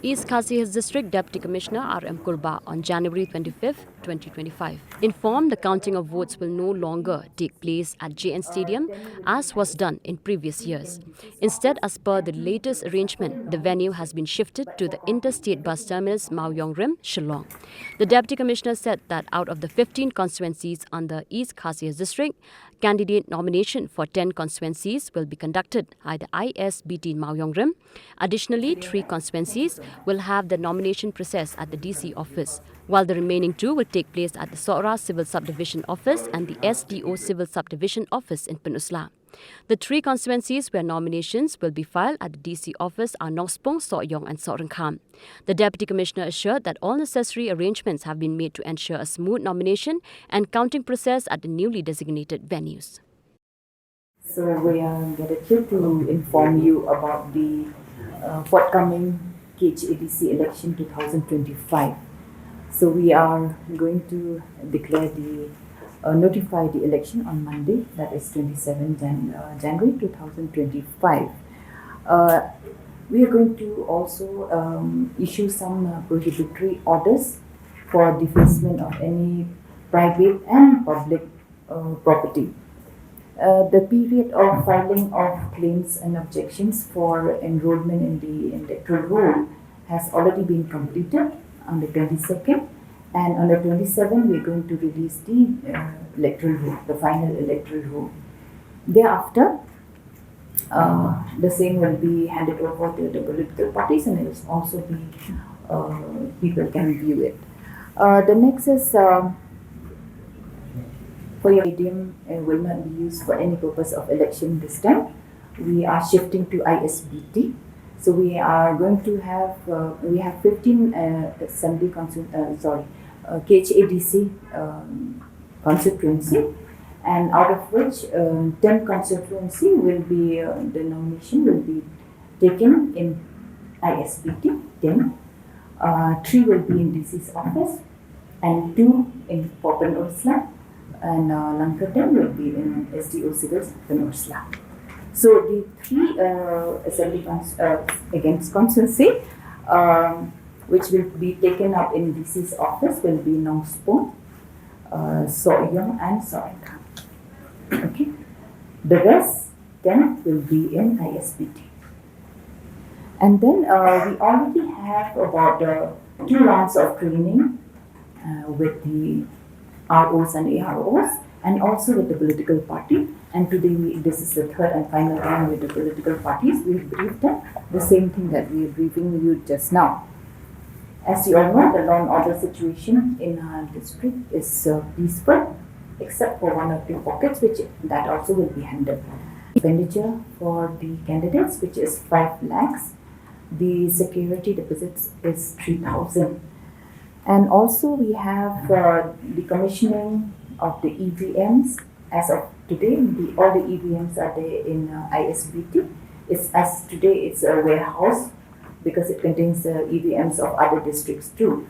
East Khasi District Deputy Commissioner R.M. Kurba on January 25, 2025, informed the counting of votes will no longer take place at JN Stadium as was done in previous years. Instead, as per the latest arrangement, the venue has been shifted to the interstate bus terminus Mawïong Rim, Shillong. The Deputy Commissioner said that out of the 15 constituencies under East Khasi District, candidate nomination for 10 constituencies will be conducted at the Isbt in Mawïong Rim. Additionally, 3 constituencies will have the nomination process at the DC office, while the remaining 2 will take place at the Sora Civil Subdivision Office and the SDO Civil Subdivision Office in Penusla. The 3 constituencies where nominations will be filed at the DC office are Nospong, Sawiyong and Sorengkham. The Deputy Commissioner assured that all necessary arrangements have been made to ensure a smooth nomination and counting process at the newly designated venues. So we are gathered here to inform you about the forthcoming KHADC election 2025. So we are going to declare notify the election on Monday, that is 27 January 2025. We are going to also issue some prohibitory orders for defacement of any private and public property. The period of filing of claims and objections for enrollment in the electoral roll has already been completed on the 22nd, and on the 27th we are going to release the electoral roll, the final electoral roll. Thereafter, the same will be handed over to the political parties, and it will also be people can view it. The next is for your stadium will not be used for any purpose of election this time. We are shifting to Isbt. So we are going to have 15 assembly KHADC constituency, and out of which 10 constituency will be the nomination will be taken in Isbt. 10, 3 will be in DC's office, and 2 in Penusla, and Langkadan will be in SDO Civil Penusla. So the 3 assembly against constituency which will be taken up in DC's office will be Nospong, Sawiyong and Sorengkham. Okay. The rest 10 will be in Isbt. And then we already have about 2 rounds of training with the ROs and AROs, and also with the political party. And today this is the 3rd and final round with the political parties. We have briefed them the same thing that we are briefing you just now. As you all know, the law and order situation in our district is peaceful, except for 1 or 2 pockets, which that also will be handled. Expenditure for the candidates, which is 5 lakhs. The security deposits is 3,000. And also we have the commissioning of the EVMs. As of today, all the EVMs are there in Isbt. As today it's a warehouse because it contains EVMs of other districts too.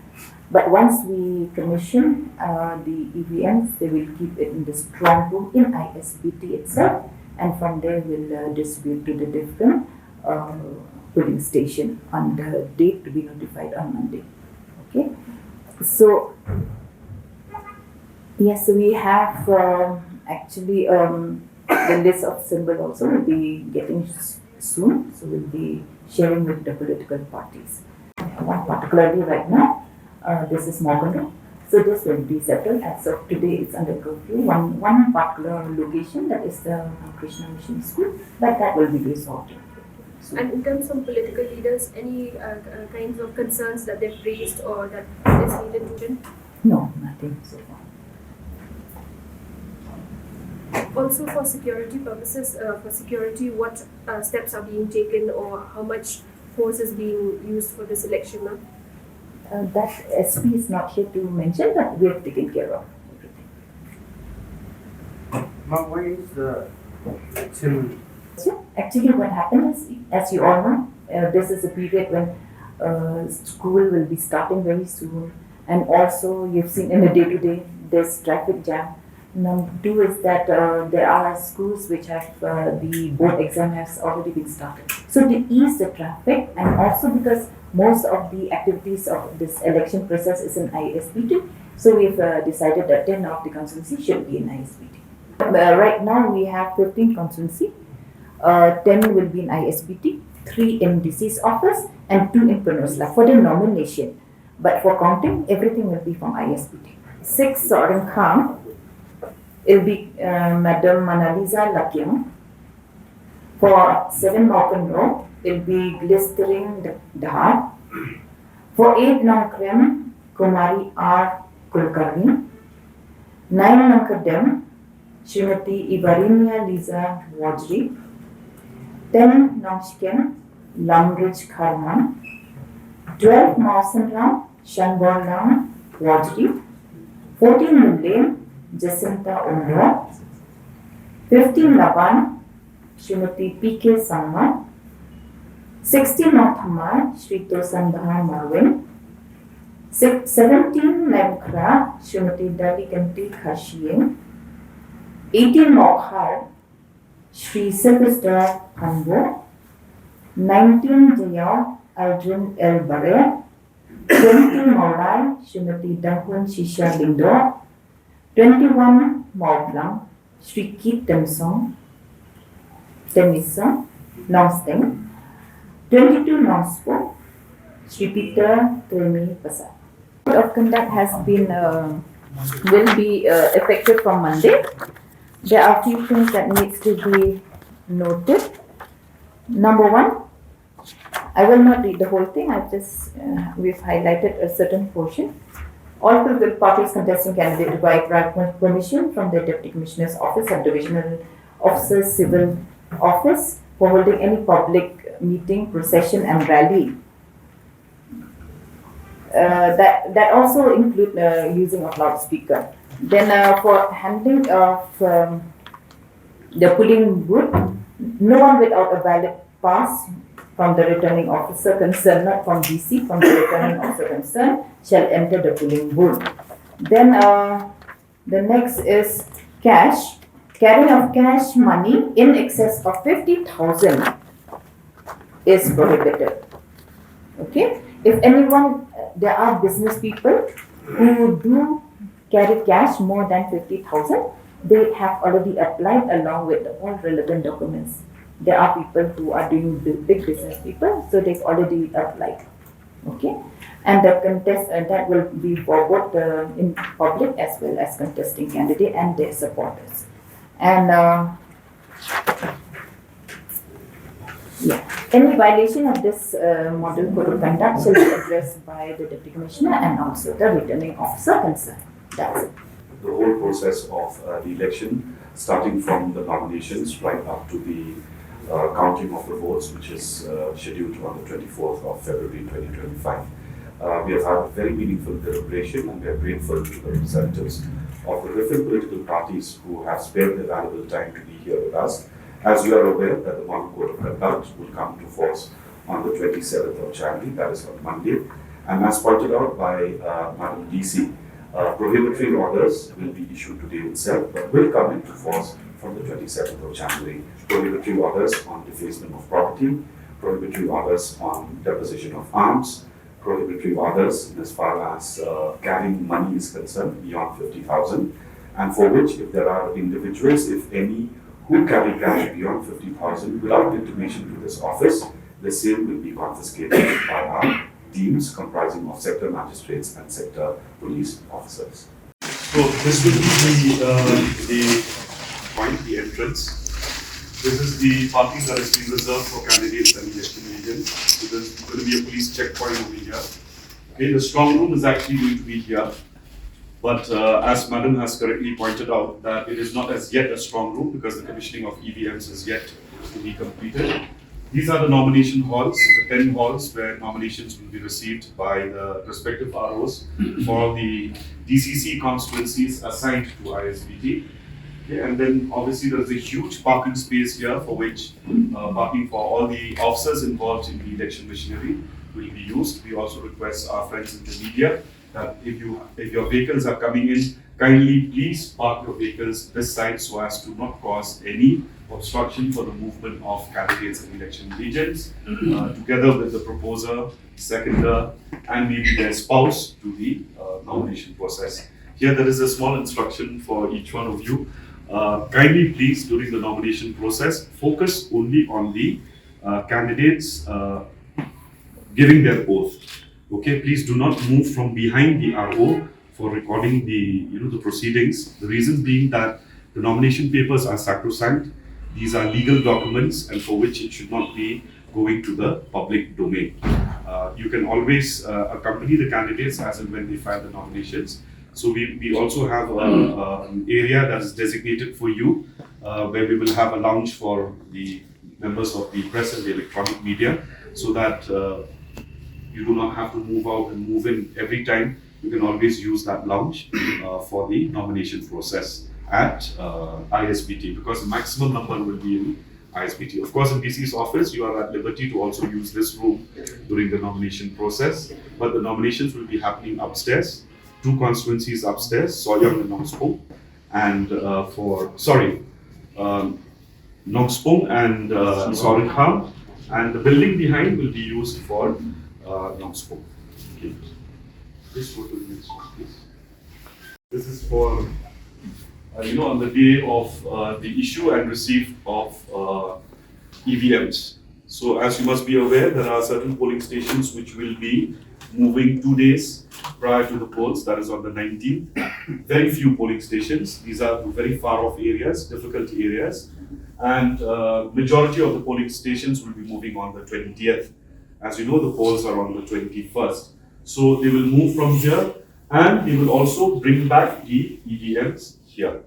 But once we commission the EVMs, they will keep it in the strong room in Isbt itself, and from there we'll distribute to the different polling station on the date to be notified on Monday. Okay. So yes, we have actually the list of symbol also will be getting soon, so we'll be sharing with the political parties. One particularly right now, this is Mawïong. So this will be settled. As of today, it's under curfew. One particular location, that is the Krishna Mission School, but that will be resolved. So, and in terms of political leaders, any kinds of concerns that they've raised or that is needed to? No, nothing so far. Also, for security purposes, what steps are being taken, or how much force is being used for this election now? That SP is not here to mention, but we have taken care of everything. Why is the election? So actually what happened is, as you all know, this is a period when school will be starting very soon, and also you've seen in the day-to-day there's traffic jam. Number 2 is that there are schools which have the board exam has already been started. So to ease the traffic, and also because most of the activities of this election process is in ISBT, so we've decided that 10 of the constituency should be in ISBT. Right now we have 15 constituency, 10 will be in ISBT, 3 in disease office, and 2 in Penosla for the nomination. But for counting, everything will be from ISBT. 6 Soren Kham, it will be Madam Manaliza Lakyang. For 7 Malcolm Road, it will be Glistering Dahar. For 8 Nongkrem, Kumari R. Kulkarni. 9 Nongkadem, Srimati Ibarinia Liza Wajri. 10 Nongshken, Lamrich Karman. 12 Mausanram, Shanbornam Wajri. 14 Mulane, Jacinta Umro. 15 Laban, Srimati P.K. Sangma. 16 Nothamar, Sri Tosandha Mawïong. 17 Lemkra, Srimati Dalikanti Khashiyeng. 18 Mokhar, Sri Sylvester Kanbo. 19 Jayal, Arjun L. Bare. 20 Maulai, Srimati Dahun Shisha Lindo. 21 Maublang, Sri Kit Temsong, Temisa, Nongsteng. 22 Nongspo, Sri Peter Tremi Pasar. Code of conduct has been will be effective from Monday. There are a few things that needs to be noted. Number 1, I will not read the whole thing. We've highlighted a certain portion. All political parties contesting candidate require permission from the Deputy Commissioner's Office and Divisional Officers Civil Office for holding any public meeting, procession and rally. That also include using of loudspeaker. Then for handling of the polling booth, no one without a valid pass from the returning officer concerned, not from DC, from the returning officer concerned, shall enter the polling booth. Then the next is cash. Carrying of cash money in excess of 50,000 is prohibited. Okay? If anyone, there are business people who do carry cash more than 50,000, they have already applied along with all relevant documents. There are people who are doing big business people, so they've already applied. Okay, and the contest that will be for both in public as well as contesting candidate and their supporters. And any violation of this model code of conduct shall be addressed by the Deputy Commissioner and also the returning officer concerned. That's it. The whole process of the election, starting from the nominations right up to the counting of the votes, which is scheduled on the 24th of February 2025. We have had a very meaningful deliberation, and we are grateful to the representatives of the different political parties who have spared their valuable time to be here with us. As you are aware that the model code of conduct will come to force on the 27th of January, that is on Monday. And as pointed out by Madam DC, prohibitory orders will be issued today itself, but will come into force from the 27th of January. Prohibitory orders on defacement of property, prohibitory orders on deposition of arms, prohibitory orders as far as carrying money is concerned beyond 50,000, and for which, if there are individuals, if any, who carry cash beyond 50,000 without intimation to this office, the same will be confiscated by our teams comprising of sector magistrates and sector police officers. So this will be the entrance. This is the parking that has been reserved for candidates and election agents. So there's going to be a police checkpoint over here. Okay, the strong room is actually going to be here. But as Madam has correctly pointed out, that it is not as yet a strong room because the commissioning of EVMs is yet to be completed. These are the nomination halls, the 10 halls where nominations will be received by the respective ROs for the DCC constituencies assigned to ISBT. Okay, and then obviously there's a huge parking space here for which parking for all the officers involved in the election machinery will be used. We also request our friends in the media that if your vehicles are coming in, kindly please park your vehicles this side so as to not cause any obstruction for the movement of candidates and election agents, together with the proposer, seconder, and maybe their spouse to the nomination process. Here there is a small instruction for each one of you. Kindly please, during the nomination process, focus only on the candidates giving their oath. Okay, please do not move from behind the RO for recording the the proceedings. The reason being that the nomination papers are sacrosanct. These are legal documents, and for which it should not be going to the public domain. You can always accompany the candidates as and when they file the nominations. So we also have an area that is designated for you, where we will have a lounge for the members of the press and the electronic media, so that you do not have to move out and move in every time. You can always use that lounge for the nomination process at Isbt, because the maximum number will be in Isbt. Of course, in DC's office, you are at liberty to also use this room during the nomination process, but the nominations will be happening upstairs. 2 constituencies upstairs, Mawïong and Nongspong, and Nongspong and Soringham, and the building behind will be used for Nongspong. Okay. Please go to the next one, please. This is for on the day of the issue and receipt of EVMs. So as you must be aware, there are certain polling stations which will be moving 2 days prior to the polls, that is on the 19th. Very few polling stations. These are very far off areas, difficult areas. And majority of the polling stations will be moving on the 20th. As you know, the polls are on the 21st. So they will move from here, and they will also bring back the EVMs here.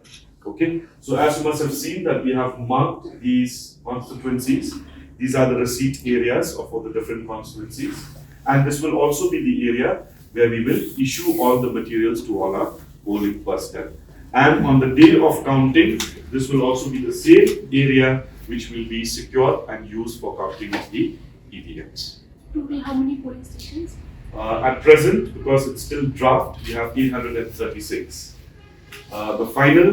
Okay, so as you must have seen that we have marked these constituencies. These are the receipt areas for the different constituencies. And this will also be the area where we will issue all the materials to all our polling personnel. And on the day of counting, this will also be the same area which will be secured and used for counting of the EVMs. Total, how many polling stations? At present, because it's still draft, we have 836. The final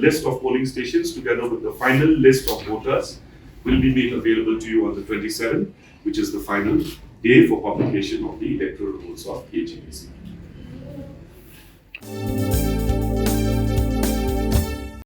list of polling stations, together with the final list of voters, will be made available to you on the 27th, which is the final day for publication of the electoral rolls of KGBC.